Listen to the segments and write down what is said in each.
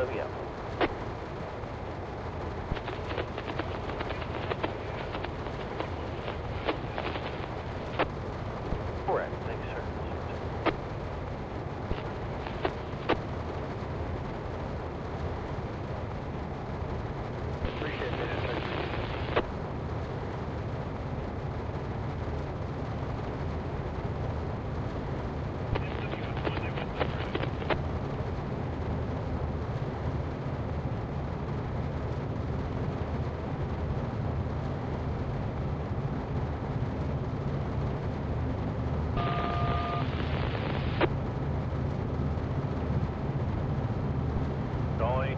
WM. Correct. Thanks, sir. Appreciate that. Going.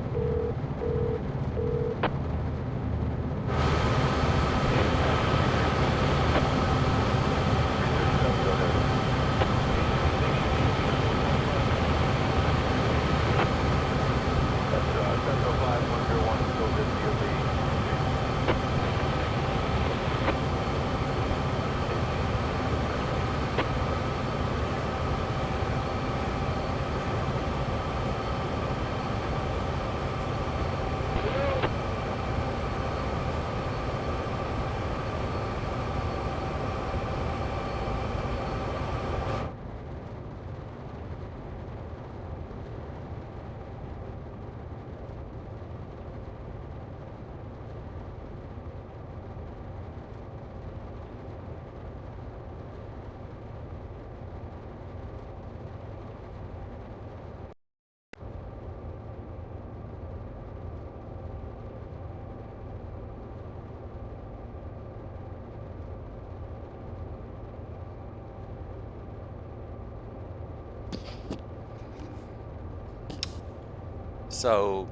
So,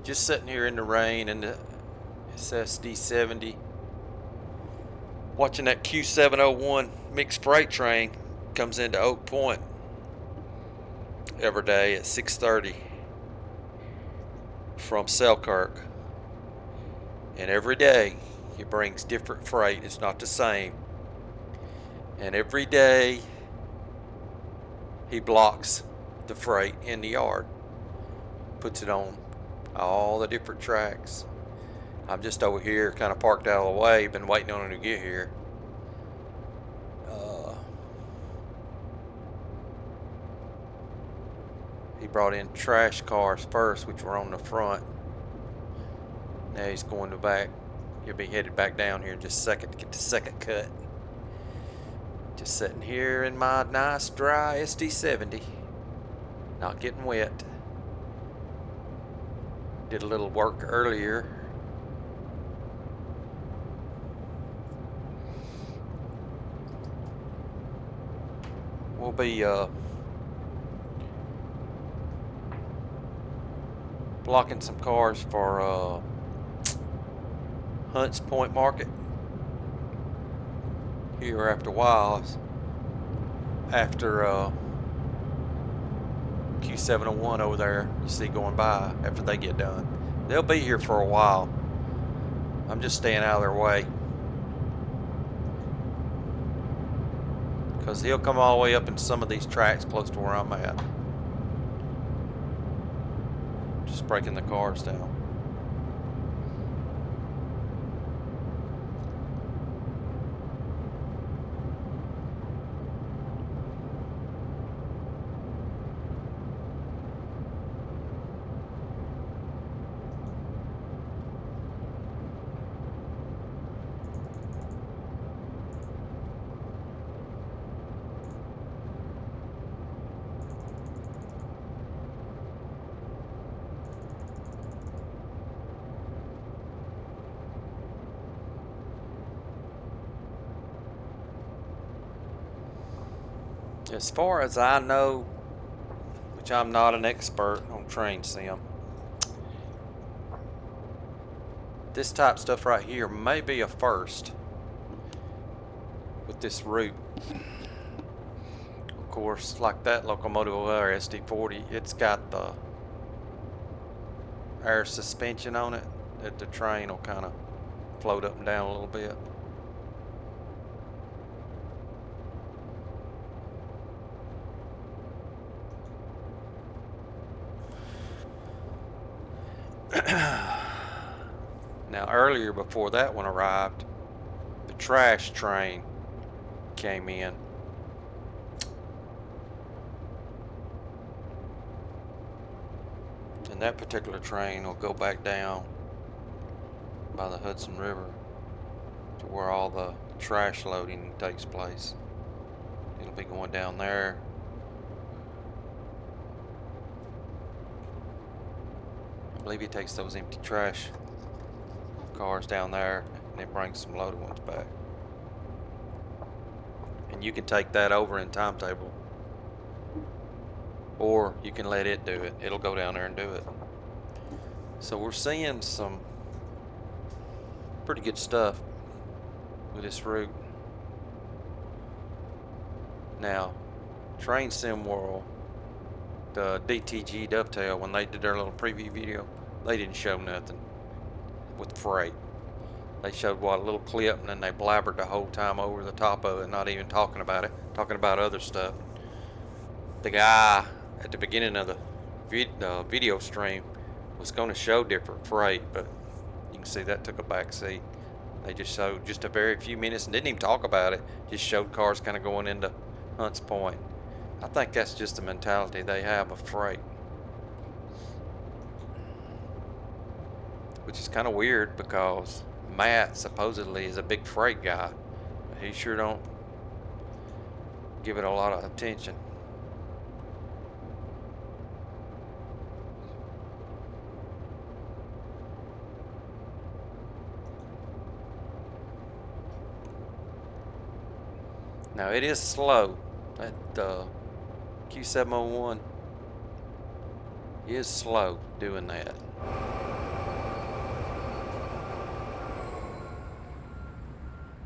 just sitting here in the rain in the SD70, watching that Q701 mixed freight train comes into Oak Point every day at 6:30 from Selkirk, and every day he brings different freight. It's not the same, and every day he blocks the freight in the yard, puts it on all the different tracks. I'm just over here kind of parked out of the way, been waiting on him to get here. He brought in trash cars first, which were on the front. Now he's going to back. He'll be headed back down here in just a second to get the second cut. Just sitting here in my nice dry SD70, not getting wet. Did a little work earlier. We'll be blocking some cars for Hunts Point Market here after a while, after Q701 over there you see going by after they get done. They'll be here for a while. I'm just staying out of their way, because he'll come all the way up into some of these tracks close to where I'm at. Just breaking the cars down. As far as I know, which I'm not an expert on Trainsim, this type of stuff right here may be a first with this route. Of course, like that locomotive over there, SD40, it's got the air suspension on it that the train will kind of float up and down a little bit. Now earlier, before that one arrived, the trash train came in. And that particular train will go back down by the Hudson River to where all the trash loading takes place. It'll be going down there. I believe he takes those empty trash cars down there and then brings some loaded ones back. And you can take that over in timetable, or you can let it do it. It'll go down there and do it. So we're seeing some pretty good stuff with this route. Now, Trainsim World, the DTG Dovetail, when they did their little preview video, they didn't show nothing with freight. They showed a little clip, and then they blabbered the whole time over the top of it, not even talking about it, talking about other stuff. The guy at the beginning of the video stream was going to show different freight, but you can see that took a back seat. They just showed just a very few minutes and didn't even talk about it, just showed cars kind of going into Hunts Point. I think that's just the mentality they have of freight, which is kind of weird because Matt supposedly is a big freight guy, but he sure don't give it a lot of attention. Now it is slow. That Q701 is slow doing that.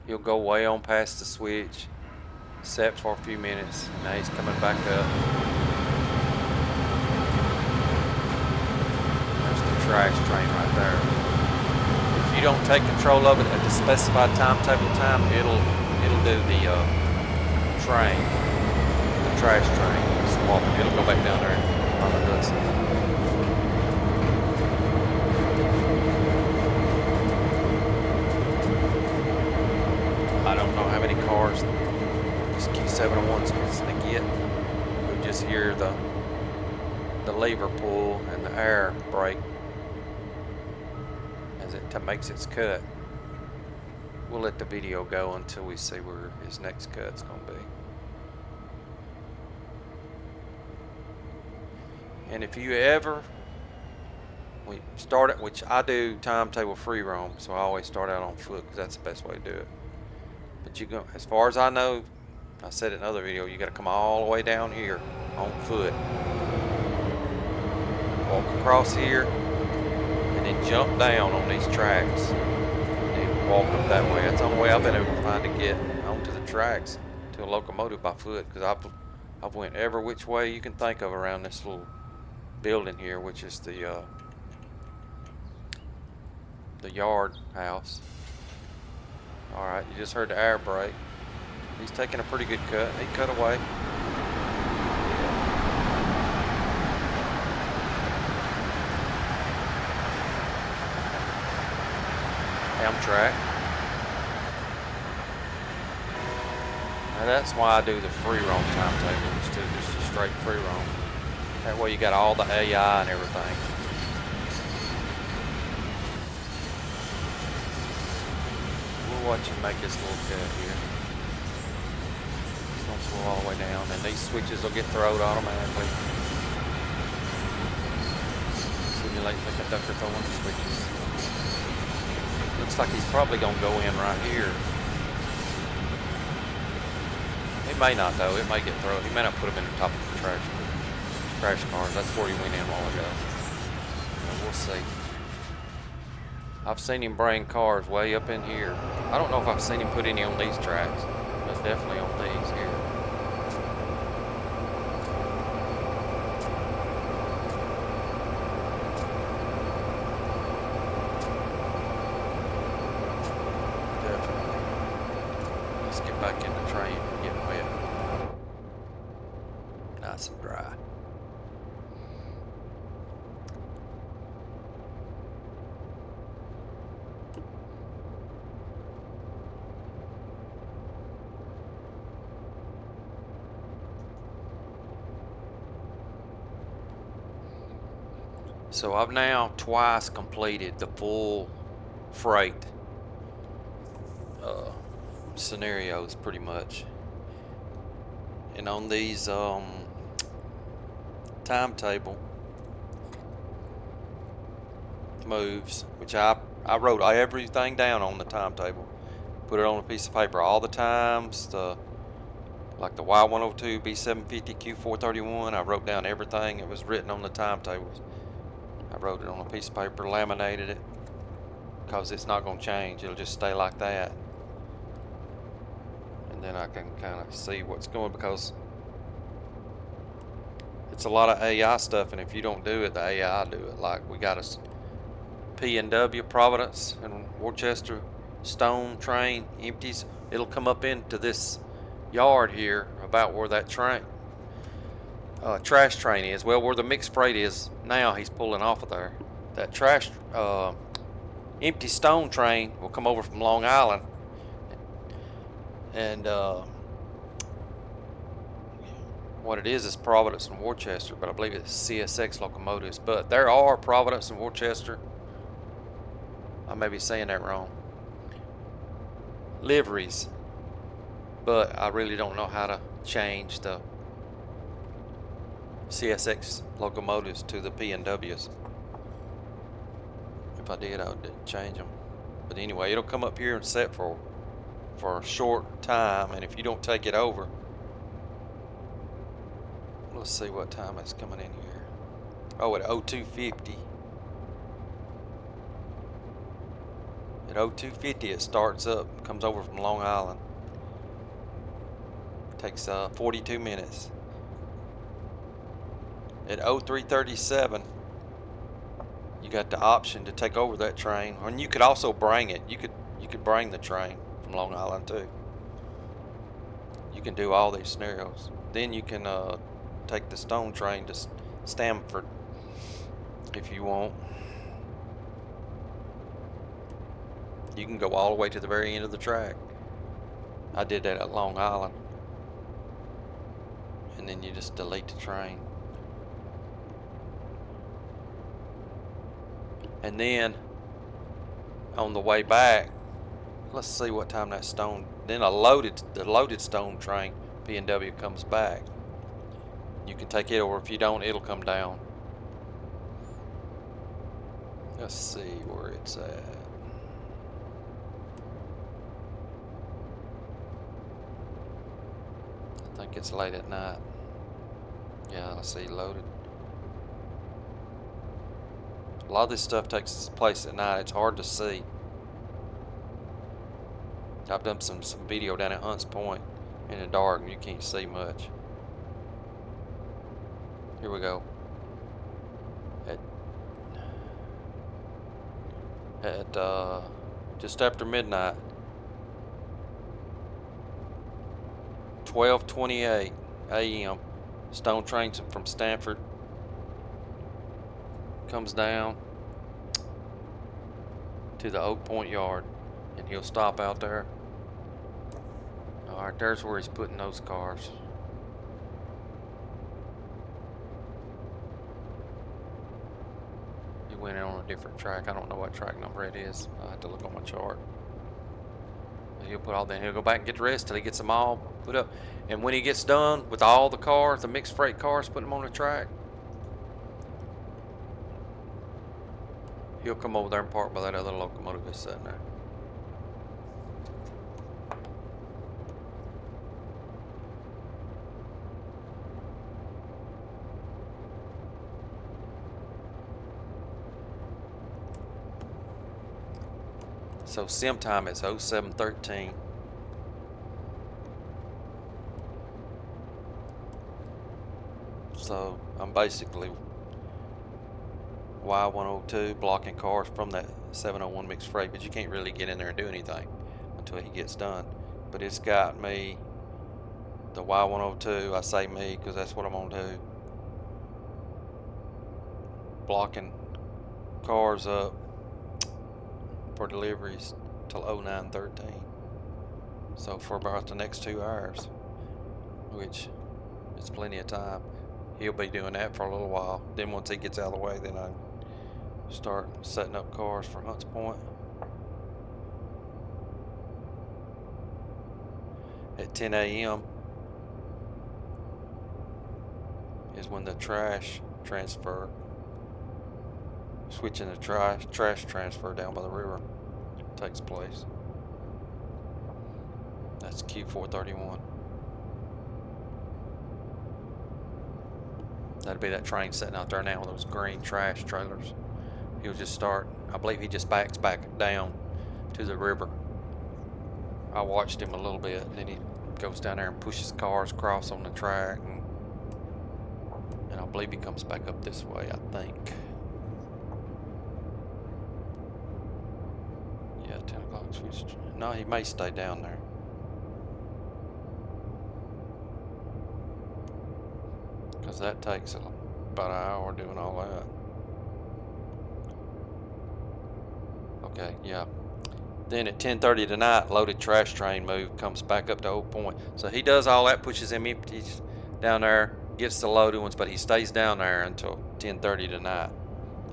He'll go way on past the switch, set for a few minutes, and now he's coming back up. There's the trash train right there. If you don't take control of it at the specified timetable time, it'll do the train, the trash train. It'll go back down there on the Hudson. I don't know how many cars this Q701's going to get. You'll just hear the lever pull and the air brake as it makes its cut. We'll let the video go until we see where his next cut's going to be. And if you ever, we start it, which I do timetable free roam, so I always start out on foot because that's the best way to do it. But you go, as far as I know, I said it in another video, you got to come all the way down here on foot, walk across here, and then jump down on these tracks. Walk up that way. That's the only way I've been able to find to get onto the tracks to a locomotive by foot, because I've went every which way you can think of around this little building here, which is the yard house. All right, you just heard the air brake. He's taking a pretty good cut. He cut away. Track. Now that's why I do the free roam timetable instead of just a straight free roam. That way you got all the AI and everything. We'll watch him make this little cut here. It's gonna pull all the way down, and these switches will get thrown automatically. Simulate the conductor throwing the switches. Looks like he's probably going to go in right here. He may not, though. It may get thrown. He may not put him in the top of the trash cars. That's where he went in a while ago. But we'll see. I've seen him bring cars way up in here. I don't know if I've seen him put any on these tracks, but definitely on these here. Back in the train and get wet. Nice and dry. So I've now twice completed the full freight scenarios pretty much. And on these timetable moves, which I wrote everything down on the timetable, put it on a piece of paper, all the times, like the Y102, B750, Q431, I wrote down everything that was written on the timetables. I wrote it on a piece of paper, laminated it, because it's not going to change. It'll just stay like that. And then I can kind of see what's going, because it's a lot of AI stuff, and if you don't do it, the AI do it. Like we got a P&W, Providence and Worcester Stone train empties. It'll come up into this yard here about where that train trash train is. Well, where the mixed freight is now, he's pulling off of there. That trash empty stone train will come over from Long Island, and what it is Providence and Worcester, but I believe it's CSX locomotives. But there are Providence and Worcester, I may be saying that wrong, liveries, but I really don't know how to change the CSX locomotives to the P&Ws. If I did, I would change them. But anyway, it'll come up here and set for a short time, and if you don't take it over, let's see what time it's coming in here. Oh, at 0250. At 0250 it starts up, comes over from Long Island. Takes 42 minutes. At 0337 you got the option to take over that train, and you could also bring it. You could bring the train from Long Island too. You can do all these scenarios. Then you can take the stone train to Stamford if you want. You can go all the way to the very end of the track. I did that at Long Island. And then you just delete the train. And then on the way back, let's see what time that stone, then the loaded stone train P&W comes back. You can take it, or if you don't, it'll come down. Let's see where it's at. I think it's late at night. Yeah, let's see, loaded. A lot of this stuff takes place at night. It's hard to see. I've done some video down at Hunts Point in the dark, and you can't see much. Here we go. At just after midnight, 12:28 a.m. Stone Trainsim from Stamford comes down to the OAKPOINT yard, and he'll stop out there. Alright, there's where he's putting those cars. He went in on a different track. I don't know what track number it is. I'll have to look on my chart. But he'll put all that. He'll go back and get the rest till he gets them all put up. And when he gets done with all the cars, the mixed freight cars, putting them on the track, he'll come over there and park by that other locomotive that's sitting there. So sim time is 0713. So I'm basically Y102 blocking cars from that 701 mixed freight, but you can't really get in there and do anything until he gets done. But it's got me, the Y102, I say me because that's what I'm gonna do, blocking cars up for deliveries till 0913. So for about the next 2 hours, which is plenty of time. He'll be doing that for a little while. Then once he gets out of the way, then Start setting up cars for Hunts Point. At 10 a.m. is when the trash transfer, switching the trash transfer down by the river takes place. That's Q431. That'd be that train sitting out there now with those green trash trailers. He'll just start, I believe he just backs back down to the river. I watched him a little bit, and then he goes down there and pushes cars across on the track, and I believe he comes back up this way, I think. Yeah, 10 o'clock switch. No, he may stay down there. Because that takes about an hour doing all that. Okay, yeah. Then at 10:30 tonight, loaded trash train move comes back up to Old Point. So he does all that, pushes them empties down there, gets the loaded ones, but he stays down there until 10:30 tonight.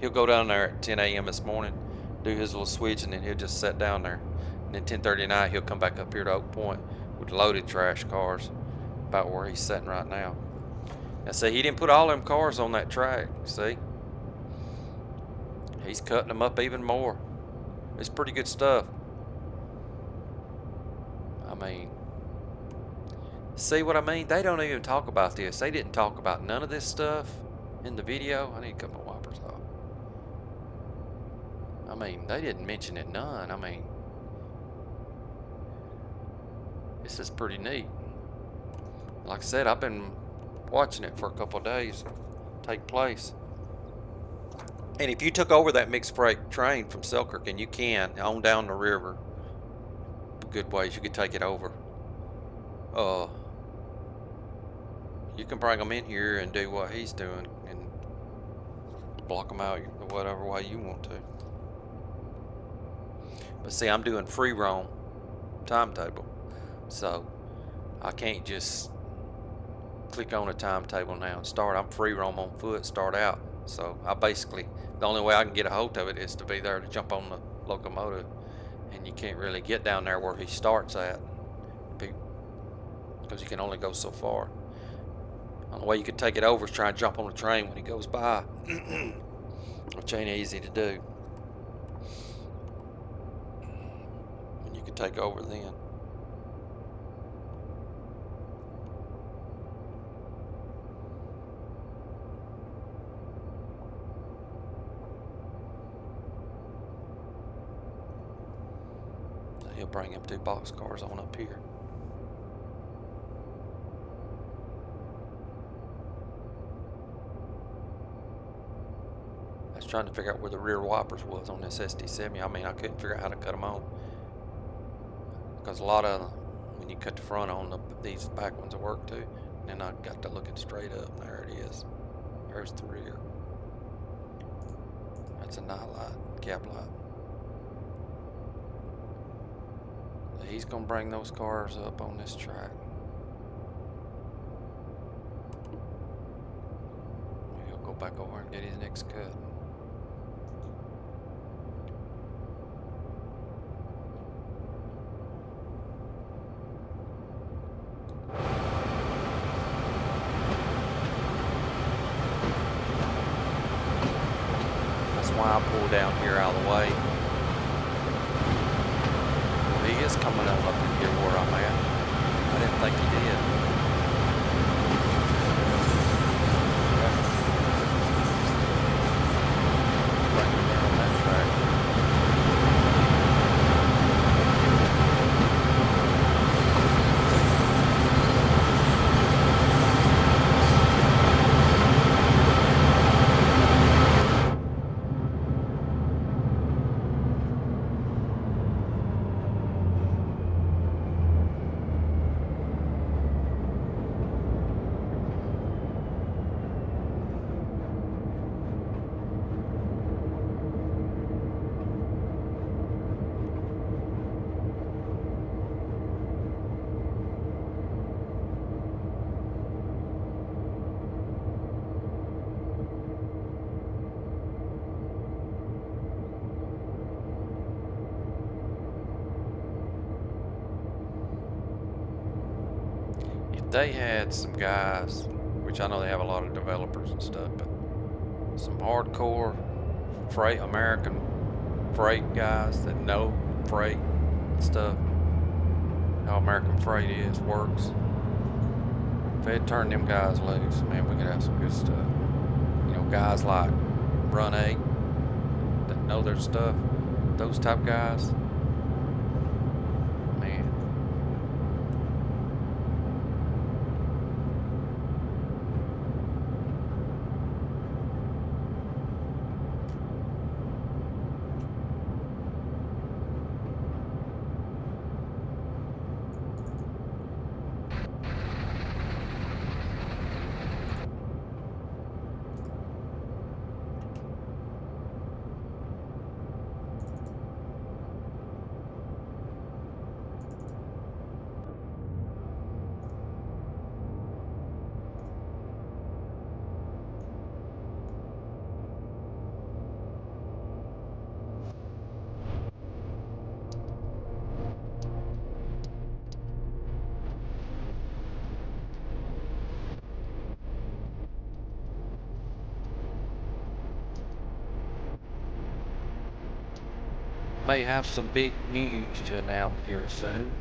He'll go down there at 10 a.m. this morning, do his little switch, and then he'll just sit down there. And then 10:30 tonight, he'll come back up here to Oak Point with loaded trash cars, about where he's sitting right now. Now, see, he didn't put all them cars on that track. See, he's cutting them up even more. It's pretty good stuff. I mean, see what I mean? They don't even talk about this. They didn't talk about none of this stuff in the video. I need to cut my wipers off. I mean, they didn't mention it none. I mean, this is pretty neat. Like I said, I've been watching it for a couple of days take place. And if you took over that mixed freight train from SELKIRK, and you can, on down the river, good ways you could take it over. You can bring them in here and do what he's doing and block them out whatever way you want to. But see, I'm doing free roam timetable, so I can't just click on a timetable now and start. I'm free roam on foot, start out. So I basically, the only way I can get a hold of it is to be there to jump on the locomotive, and you can't really get down there where he starts at because you can only go so far. The only way you could take it over is try and jump on the train when he goes by, which ain't easy to do. And you could take over then. He'll bring him 2 boxcars on up here. I was trying to figure out where the rear wipers was on this SD70. I mean, I couldn't figure out how to cut them on, because a lot of when you cut the front on, these back ones will work too. And then I got to looking straight up, and there it is. There's the rear. That's a night light, cap light. He's gonna bring those cars up on this track. He'll go back over and get his next cut. That's why I pull down here out of the way. He is coming on up in here where I'm at. I didn't think he did. Right there on that track. they had some guys, which I know they have a lot of developers and stuff, but some hardcore freight, American freight guys that know freight stuff, how American freight works. If they had turned them guys loose, man, we could have some good stuff. You know, guys like Run 8 that know their stuff, those type guys, man. May have some big news to announce here soon.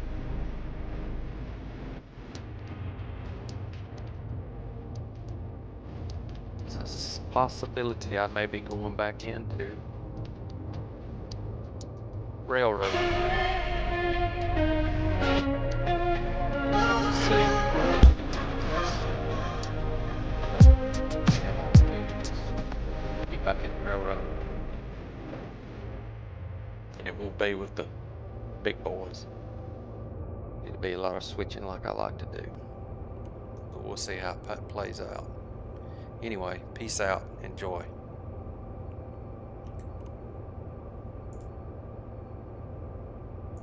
It's a possibility I may be going back into railroad. Let's see. Be back in railroad. And it will be with the big boys. It'll be a lot of switching like I like to do. But we'll see how it plays out. Anyway, peace out. Enjoy.